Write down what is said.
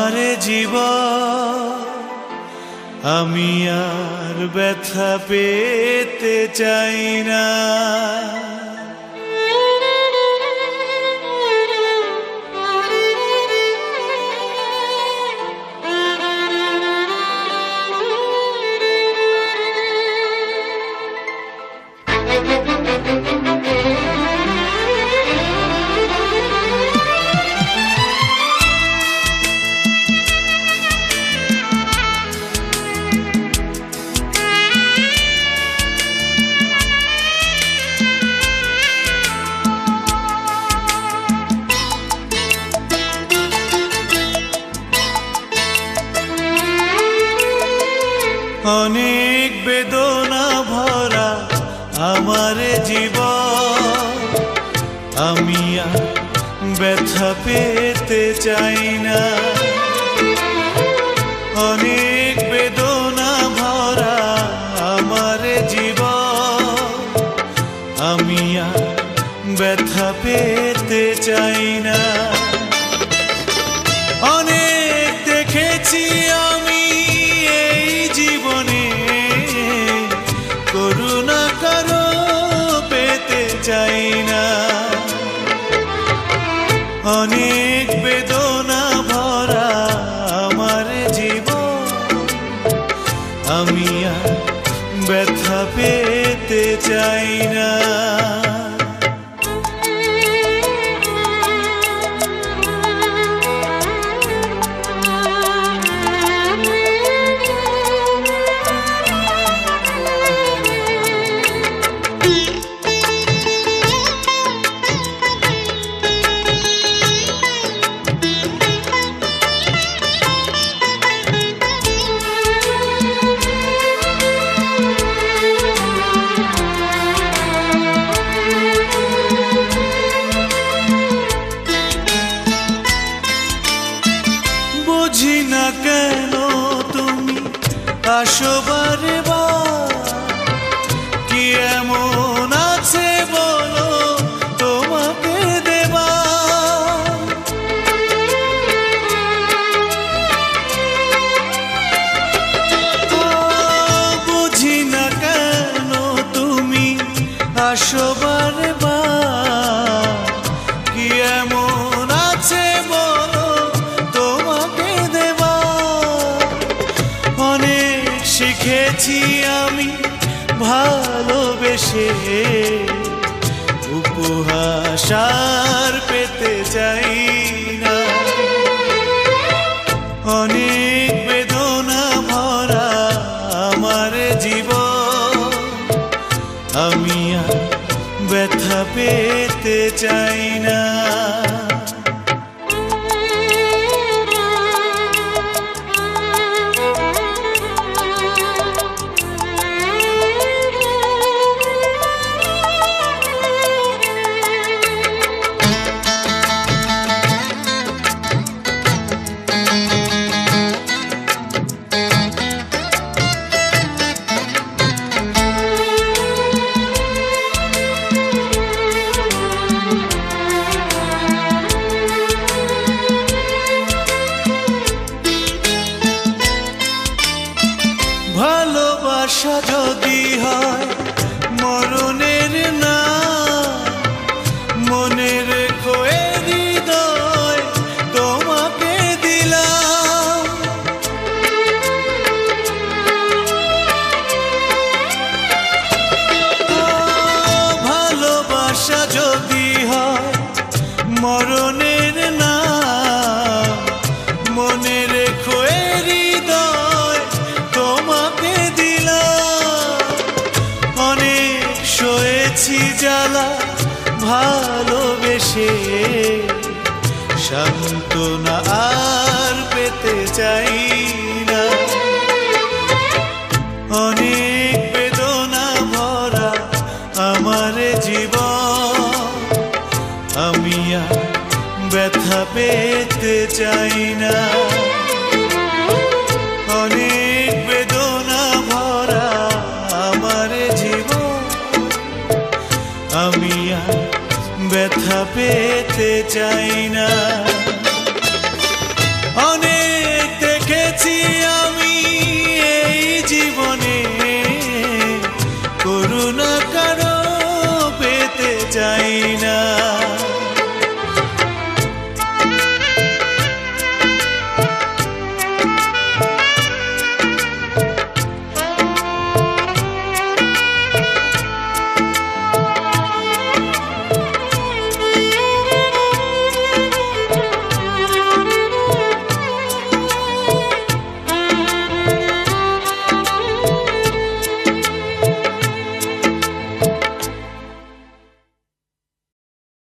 আমার জীবন আমি আর ব্যথা পেতে চাই না। অনেক বেদনা ভরা আমার জীবন আমি আর ব্যথা পেতে চাই না। অনেক বেদনা ভরা আমার জীবন আমি আর ব্যথা পেতে চাই না। অনেক দেখেছি আমি এই জীবনে, করুণা কারো পেতে চাই না। অনেক বেদনা ভরা আমার জীবন আমি আর ব্যথা পেতে চাই না। বুঝি না কেন তুমি আসো বারে বার, কি এমন আছে বলো তোমাকে দেবা। বুঝি না কেন তুমি আসো বারে বার, কি এমন আছে বলো তোমাকে দেবা। অনেক শিখেছি আমি ভালোবেসে, উপহাস আর পেতে চাই না। অনেক বেদনা ভরা আমার জীবন আমি আর ব্যথা পেতে চাই না। ভালোবাসা যদি হয় মরণের না, মনে রেখো এ হৃদয় তোমাকে দিলাম। ভালোবাসা যদি হয় মরণের না, মনে রেখো এ হৃদয় তোমাকে দিলাম। অনেক সয়েছি জ্বালা ভালোবেসে, সান্ত্বনা আর পেতে চাই না। অনেক বেদনা ভরা আমার জীবন আমি আর ব্যথা পেতে চাই না। অনেক বেদনা ভরা আমার জীবন আমি আর ব্যথা পেতে চাই না। অনেক